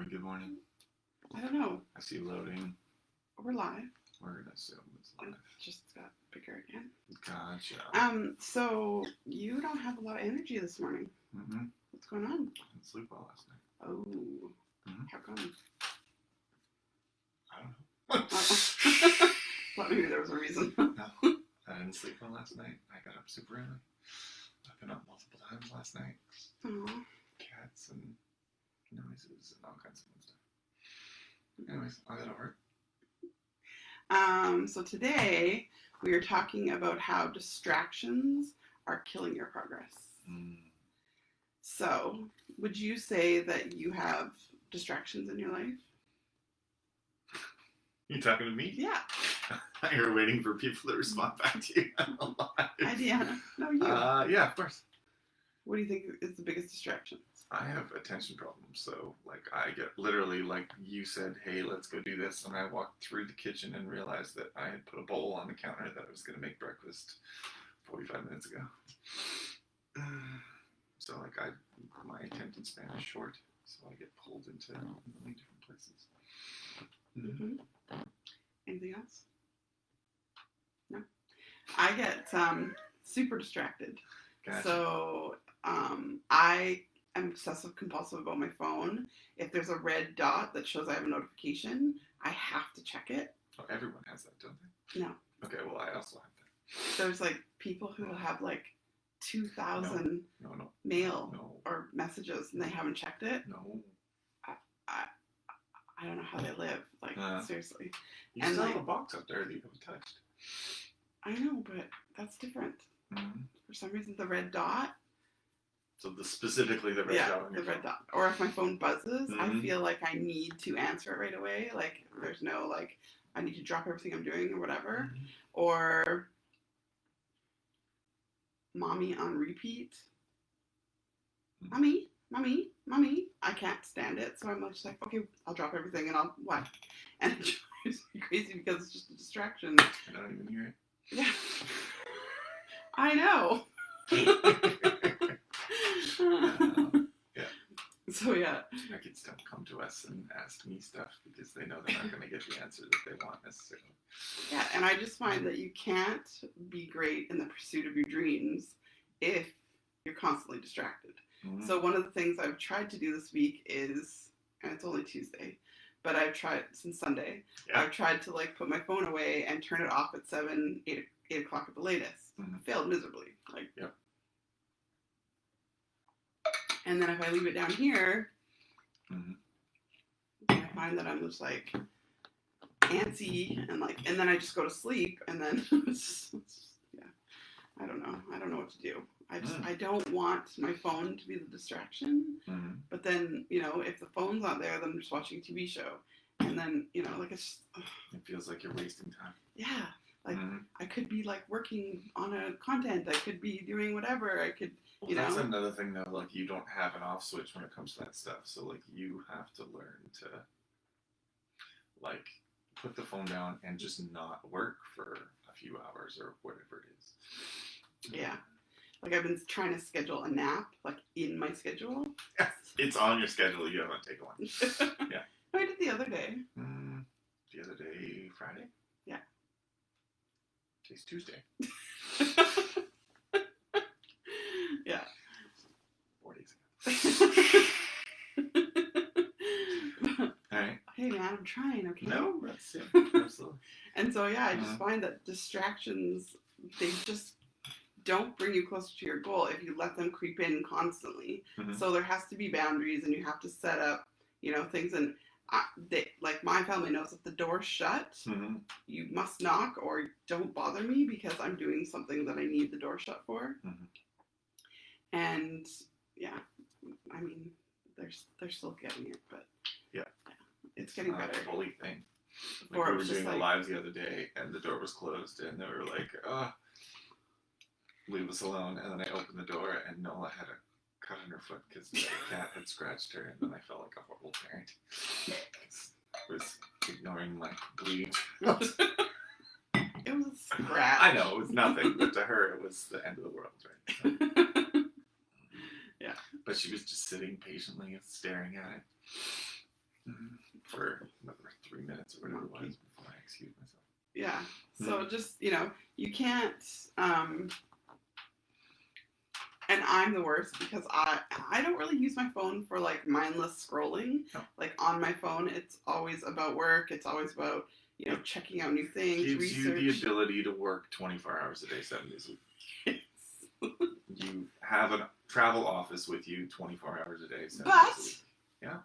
Good morning. I don't know. I see loading. We're live. We're going to assume it's live. It just got bigger again. Gotcha. So you don't have a lot of energy this morning. Mm-hmm. What's going on? I didn't sleep well last night. Oh. Mm-hmm. How come? I don't know. Thought maybe there was a reason. No, I didn't sleep well last night. I got up super early. I've been up multiple times last night. Oh. Cats and noises and all kinds of fun stuff. Anyways, I'll get over So today we are talking about how distractions are killing your progress. So, would you say that you have distractions in your life? You talking to me? Yeah. You're waiting for people to respond back to you. Diana. No, you. Yeah, of course. What do you think is the biggest distraction? I have attention problems, so I get literally you said, hey, let's go do this, and I walked through the kitchen and realized that I had put a bowl on the counter that I was going to make breakfast 45 minutes ago. So my attention span is short, so I get pulled into many different places. Mm-hmm. Anything else? No. I get super distracted. Gotcha. So I am obsessive compulsive about my phone. If there's a red dot that shows I have a notification, I have to check it. Oh, everyone has that, don't they? No. Okay, well, I also have that. There's people who will have 2,000 no, mail or messages and they haven't checked it. No. I don't know how they live. Seriously. You still have a box up there that you haven't touched. I know, but that's different. Mm-hmm. For some reason, the red dot. So specifically the red dot on your phone. Red dot. Or if my phone buzzes, Mm-hmm. I feel like I need to answer it right away. There's no, I need to drop everything I'm doing or whatever. Mm-hmm. Or mommy on repeat. Mm-hmm. Mommy. I can't stand it. So I'm just okay, I'll drop everything and I'll what? And it drives me crazy because it's just a distraction. I don't even hear it. Yeah. I know. Yeah. So yeah. My kids don't come to us and ask me stuff because they know they're not going to get the answer that they want necessarily. Yeah, and I just find that you can't be great in the pursuit of your dreams if you're constantly distracted. Mm-hmm. So one of the things I've tried to do this week is, and it's only Tuesday, but I've tried since Sunday. Yeah. I've tried to put my phone away and turn it off at 8 o'clock at the latest. Mm-hmm. I failed miserably. Yep. And then if I leave it down here, mm-hmm. I find that I'm just antsy and then I just go to sleep and then yeah. I don't know what to do. I don't want my phone to be the distraction. Mm-hmm. But then, if the phone's not there, then I'm just watching a TV show. And then, it's just... It feels like you're wasting time. Yeah. Mm-hmm. I could be, working on a content. I could be doing whatever. I could, That's another thing, though. You don't have an off switch when it comes to that stuff. So, you have to learn to, put the phone down and just not work for a few hours or whatever it is. Yeah. I've been trying to schedule a nap, in my schedule. Yes, it's on your schedule. You haven't taken one. Yeah. I did the other day. The other day, Friday? Yeah. Today's Tuesday. Yeah. 4 days ago. All right. Hey, man, I'm trying, okay? No, that's it. Absolutely. And so, I just find that distractions, they just don't bring you closer to your goal if you let them creep in constantly. Mm-hmm. So there has to be boundaries and you have to set up, things. And my family knows if the door's shut, mm-hmm. you must knock or don't bother me because I'm doing something that I need the door shut for. Mm-hmm. And yeah, I mean, they're still getting it, but yeah, it's getting better. It's a bully thing. We were doing the lives the other day and the door was closed and they were leave us alone, and then I opened the door and Nola had a cut on her foot because the cat had scratched her, and then I felt like a horrible parent. I was ignoring my bleeding. It was a scratch. I know, it was nothing, but to her it was the end of the world, right? So. Yeah. But she was just sitting patiently and staring at it. That's what it was before I excused myself. Yeah. So just, you can't, and I'm the worst because I don't really use my phone for like mindless scrolling. No. Like on my phone, it's always about work. It's always about, checking out new things, Gives research. you the ability to work 24 hours a day, 7 days a week. You have a travel office with you 24 hours a day, 7 days a week. Yeah.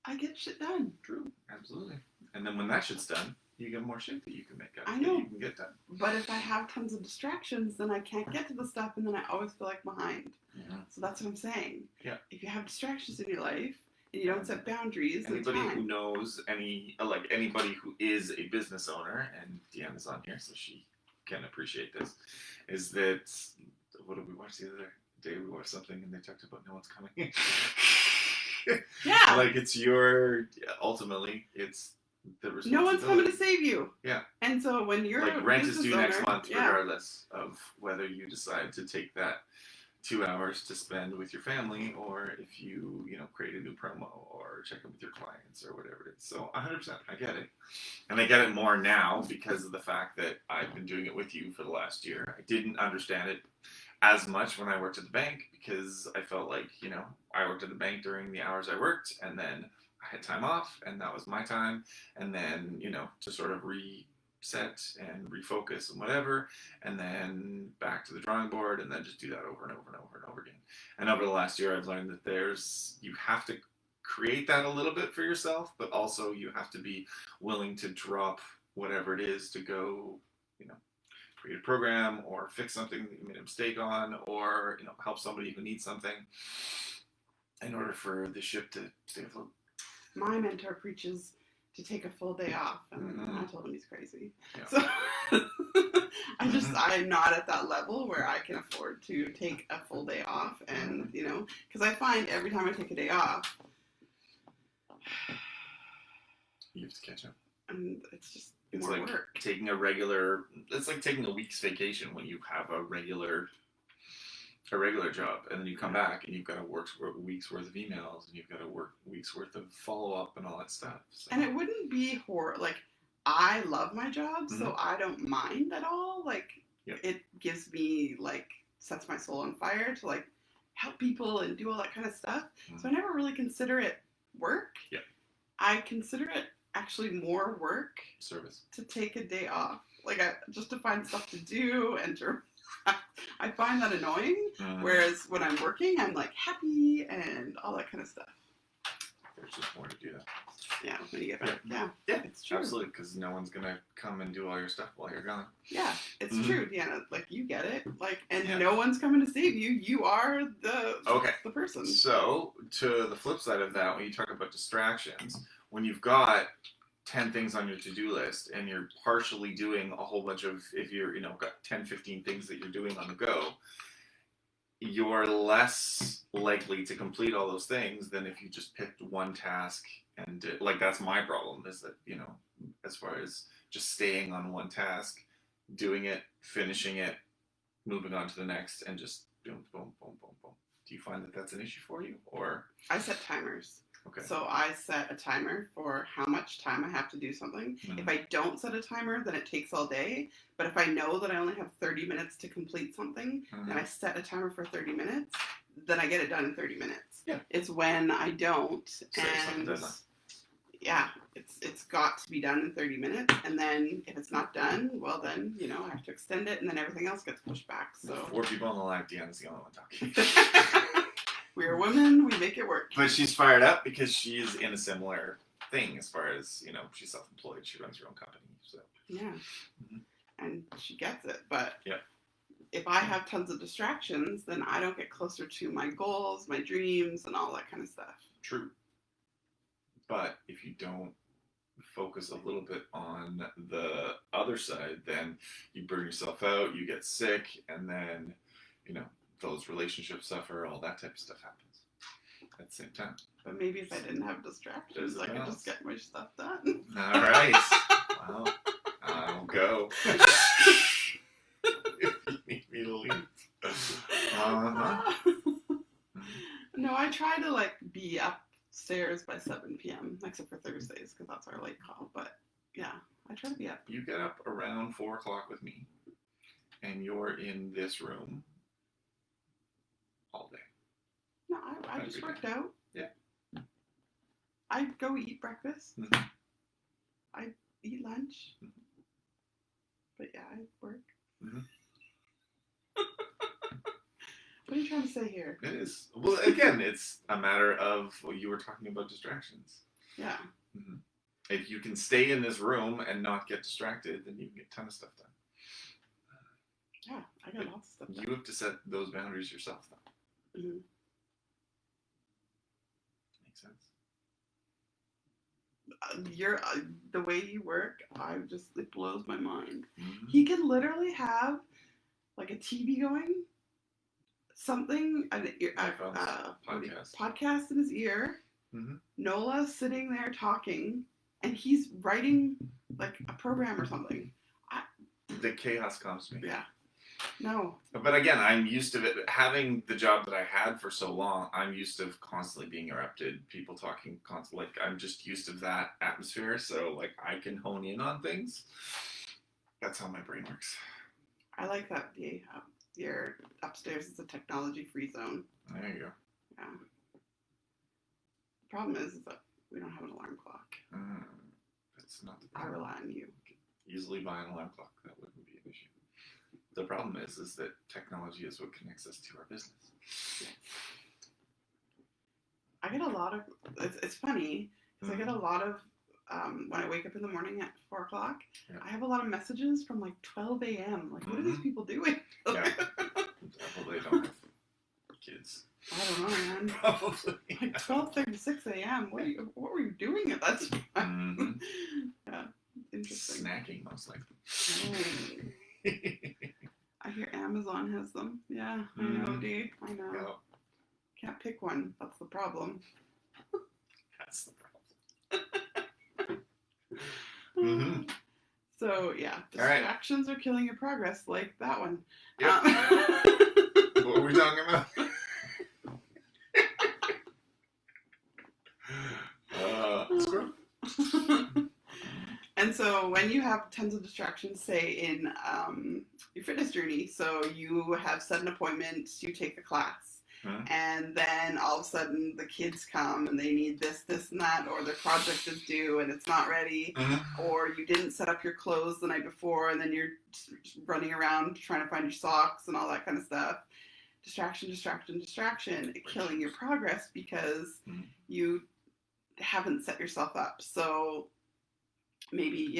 I get shit done. True. Absolutely. And then when that shit's done, you get more shit that you can make out. I know. That you can get done. But if I have tons of distractions, then I can't get to the stuff, and then I always feel like behind. Yeah. So that's what I'm saying. Yeah. If you have distractions in your life and you don't set boundaries, anybody who knows anybody who is a business owner, and Deanna's on here, so she can appreciate this, is that what did we watch the other day? We watched something and they talked about no one's coming. Yeah. Like ultimately it's the responsibility. No one's coming to save you. Yeah. And so when you're like rent is due next month, yeah. regardless of whether you decide to take that 2 hours to spend with your family, or if you create a new promo or check in with your clients or whatever it is. So 100%, I get it, and I get it more now because of the fact that I've been doing it with you for the last year. I didn't understand it as much when I worked at the bank because I felt like I worked at the bank during the hours I worked, and then I had time off, and that was my time, and then to sort of reset and refocus and whatever, and then back to the drawing board, and then just do that over and over and over and over again. And over the last year, I've learned that you have to create that a little bit for yourself, but also you have to be willing to drop whatever it is to go, create a program or fix something that you made a mistake on, or help somebody who needs something in order for the ship to stay afloat. My mentor preaches to take a full day off, and I told him he's crazy. Yeah. So I'm not at that level where I can afford to take a full day off, and because I find every time I take a day off, you have to catch up, and it's just it's more like work. It's like taking a week's vacation when you have a regular job, and then you come back and you've got to work a week's worth of emails, and you've got to work a week's worth of follow-up and all that stuff. So. And it wouldn't be like, I love my job, so I don't mind at all. Like, it gives me, sets my soul on fire to, help people and do all that kind of stuff. So I never really consider it work. Yeah. I consider it actually more work. Service. To take a day off. Just to find stuff to do and to... I find that annoying, whereas when I'm working, I'm happy and all that kind of stuff. There's just more to do that. Yeah, when you get back. Yeah, it's true. Absolutely, because no one's gonna come and do all your stuff while you're gone. Yeah, it's true, Deanna. You get it. And no one's coming to save you. You are the person. So, to the flip side of that, when you talk about distractions, when you've got 10 things on your to-do list and you're partially doing a whole bunch of, if you're, got 10, 15 things that you're doing on the go, you're less likely to complete all those things than if you just picked one task and that's my problem, is that, as far as just staying on one task, doing it, finishing it, moving on to the next, and just boom, boom, boom, boom, boom. Do you find that that's an issue for you, or? I set timers. Okay. So I set a timer for how much time I have to do something. If I don't set a timer, then it takes all day. But if I know that I only have 30 minutes to complete something, and I set a timer for 30 minutes, then I get it done in 30 minutes. Yeah. It's when I don't, and yeah, it's got to be done in 30 minutes. And then if it's not done, well then, I have to extend it, and then everything else gets pushed back. So 4 people on the line, Deanna's the only one talking. We're women, we make it work. But she's fired up because she's in a similar thing as far as, she's self-employed. She runs her own company. So. Yeah. And she gets it. But if I have tons of distractions, then I don't get closer to my goals, my dreams, and all that kind of stuff. True. But if you don't focus a little bit on the other side, then you burn yourself out, you get sick, and then, those relationships suffer, all that type of stuff happens at the same time. But maybe if I didn't have distractions, I could just get my stuff done. All right. Well, I'll go. If you need me to leave. No, I try to be up upstairs by 7 p.m. except for Thursdays because that's our late call. But yeah, I try to be up. You get up around 4 o'clock with me, and you're in this room all day. No, I just worked out. Yeah. I go eat breakfast. Mm-hmm. I eat lunch. Mm-hmm. But yeah, I work. Mm-hmm. What are you trying to say here? It is. Well, again, it's a matter of you were talking about distractions. Yeah. Mm-hmm. If you can stay in this room and not get distracted, then you can get a ton of stuff done. Yeah, I got lots of stuff done. You have to set those boundaries yourself, though. Mm-hmm. Makes sense. The way you work, it blows my mind. Mm-hmm. He can literally have like a TV going, something, podcast in his ear, mm-hmm. Nola sitting there talking, and he's writing like a program or something. The chaos comes to me. Yeah. No. But again, I'm used to it. Having the job that I had for so long, I'm used to constantly being interrupted, people talking constantly. Like, I'm just used to that atmosphere, so like I can hone in on things. That's how my brain works. I like that your upstairs is a technology-free zone. There you go. Yeah. The problem is that we don't have an alarm clock. That's not the I problem. rely on you. Easily buy an alarm clock. That wouldn't be an issue. The problem is that technology is what connects us to our business. I get a lot of. It's funny because I get a lot of when I wake up in the morning at 4 o'clock. Yeah. I have a lot of messages from like 12 a.m. Like, what are these people doing? Yeah. Probably don't have kids. I don't know, man. Probably. Like 12:36 a.m. What were you doing at that time? Mm-hmm. Yeah, interesting. Snacking, most likely. I hear Amazon has them. Yeah, I know, D. I know. Yeah. Can't pick one. That's the problem. That's the problem. Mm-hmm. So, yeah, distractions are killing your progress, like that one. Yep. What were we talking about? Screw. And so when you have tons of distractions, say in your fitness journey, so you have set an appointment, you take the class, and then all of a sudden the kids come and they need this, and that, or their project is due and it's not ready, or you didn't set up your clothes the night before and then you're running around trying to find your socks and all that kind of stuff. Distraction, killing your progress because you haven't set yourself up. So maybe,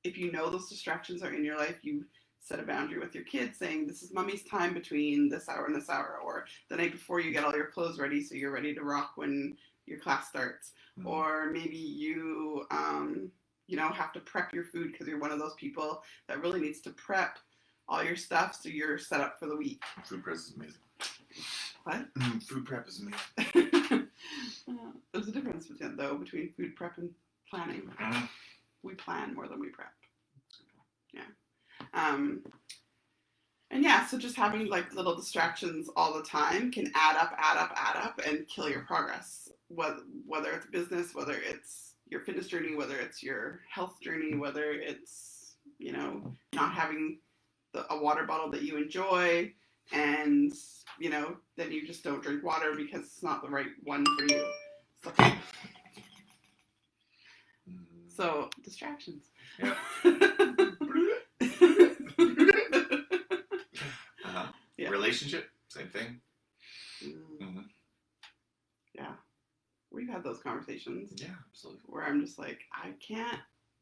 if you know those distractions are in your life, you set a boundary with your kids saying, this is mommy's time between this hour and this hour, or the night before you get all your clothes ready so you're ready to rock when your class starts. Or maybe you, have to prep your food because you're one of those people that really needs to prep all your stuff so you're set up for the week. Food prep is amazing. What? Food prep is amazing. There's a difference between food prep and planning. We plan more than we prep. Yeah. So just having like little distractions all the time can add up and kill your progress. Whether it's business, whether it's your fitness journey, whether it's your health journey, whether it's, not having a water bottle that you enjoy, and, then you just don't drink water because it's not the right one for you. So distractions. Yeah. Yeah. Relationship, same thing. Yeah. We've had those conversations. Yeah, absolutely. Where I'm just like,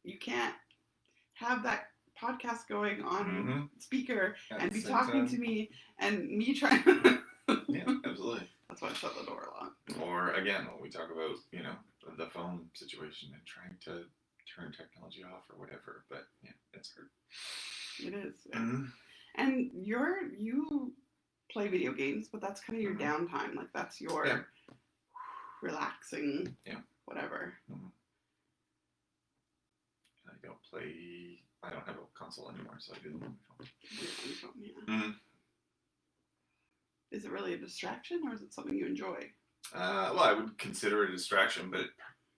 you can't have that podcast going on speaker and be talking to me and me trying to... Yeah, absolutely. That's why I shut the door a lot. Or again, when we talk about, the phone situation and trying to turn technology off or whatever, but yeah, it's hard. It is. Yeah. And you play video games, but that's kind of your downtime. Like that's your relaxing, whatever. I don't have a console anymore, so I do them on my phone. Is it really a distraction or is it something you enjoy? Well, I would consider it a distraction, but it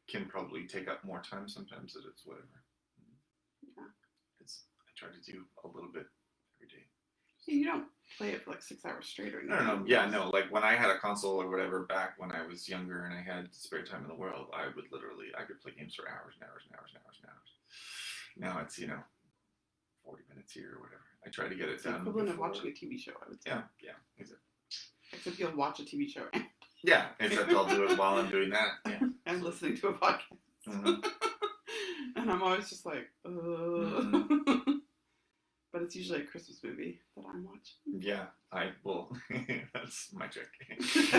can probably take up more time sometimes. That it's whatever. Yeah. I try to do a little bit every day. You don't play it for like 6 hours straight or anything. I don't know. Yeah, no. Like when I had a console or whatever back when I was younger and I had spare time in the world, I could play games for hours and hours and hours and hours and hours. Now it's 40 minutes here or whatever. I try to get it done. Equivalent of watching a TV show, I would say. Yeah, exactly. Except you'll watch a TV show Yeah, except I'll do it while I'm doing that. Yeah. and listening to a podcast. Mm-hmm. And I'm always just like, Mm-hmm. But it's usually a Christmas movie that I'm watching. Yeah, I will. That's my trick.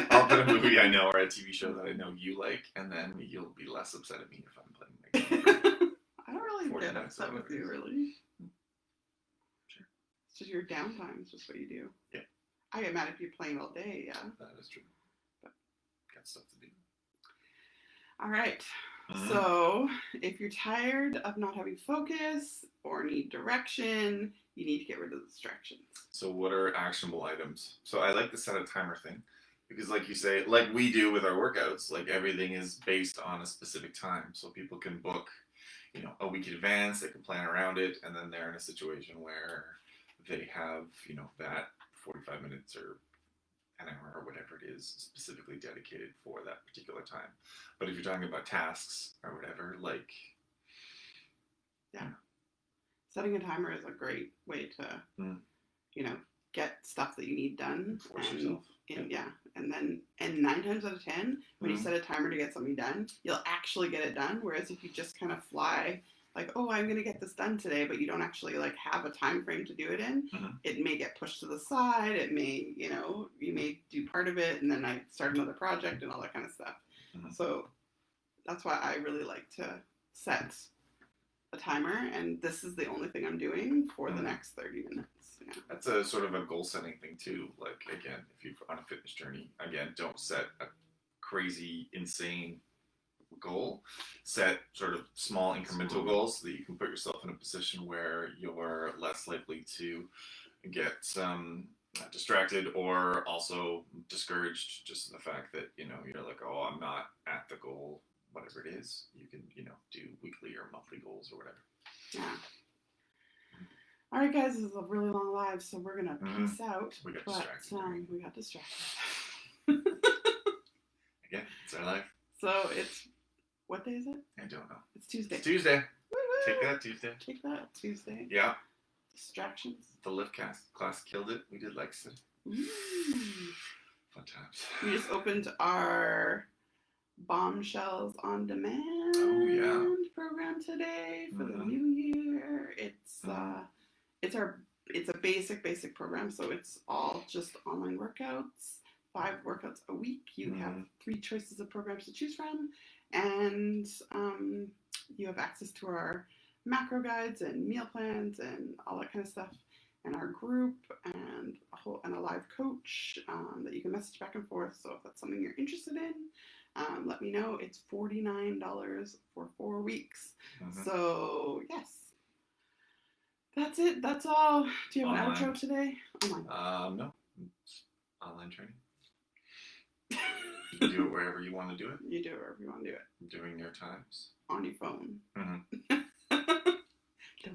I'll put a movie I know or a TV show that I know you like, and then you'll be less upset at me if I'm playing my game. I don't really 40 get minutes upset or with you, whatever it is. really. Sure. It's just your downtime is just what you do. Yeah. I get mad if you're playing all day, yeah. That is true. But got stuff to do. All right. Mm-hmm. So if you're tired of not having focus or need direction, you need to get rid of the distractions. So what are actionable items? So I like the set a timer thing because like you say, like we do with our workouts, like everything is based on a specific time. So people can book, a week in advance, they can plan around it, and then they're in a situation where they have, that 45 minutes or an hour or whatever it is specifically dedicated for that particular time. But if you're talking about tasks or whatever, like... Yeah. Setting a timer is a great way to, get stuff that you need done. Force yourself. And 9 times out of 10, when you set a timer to get something done, you'll actually get it done. Whereas if you just kind of fly, like, oh, I'm going to get this done today, but you don't actually like have a time frame to do it in, it may get pushed to the side. It may, you may do part of it and then I start another project and all that kind of stuff. So that's why I really like to set a timer, and this is the only thing I'm doing for the next 30 minutes. Yeah. That's a sort of a goal setting thing too. Like again, if you're on a fitness journey, don't set a crazy, insane goal. Set sort of small incremental goals so that you can put yourself in a position where you're less likely to get distracted or also discouraged just in the fact that, you're like, oh, I'm not at the goal, whatever it is. You can, do weekly or monthly goals or whatever. Yeah. All right, guys, this is a really long live, so we're going to peace out. We got distracted. We got distracted. Again, it's our life. So it's, what day is it? I don't know. It's Tuesday. It's Tuesday. Woo-woo! Take that, Tuesday. Take that, Tuesday. Yeah. Distractions. The lift class killed it. We did like some fun times. We just opened our Bombshells on Demand program today for the new year. It's a basic program, so it's all just online workouts, 5 workouts a week. You have 3 choices of programs to choose from, and you have access to our macro guides and meal plans and all that kind of stuff, and our group and a live coach that you can message back and forth. So if that's something you're interested in, let me know. It's $49 for 4 weeks. So yes, that's it. That's all. Do you have an outro today? Online. No. It's online training. You can do it wherever you want to do it. You do it wherever you want to do it. During your times. On your phone. Don't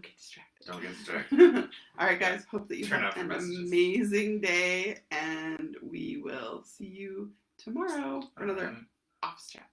get distracted. Don't get distracted. All right, guys. Hope that you have an amazing day, and we will see you tomorrow for another Office Chat.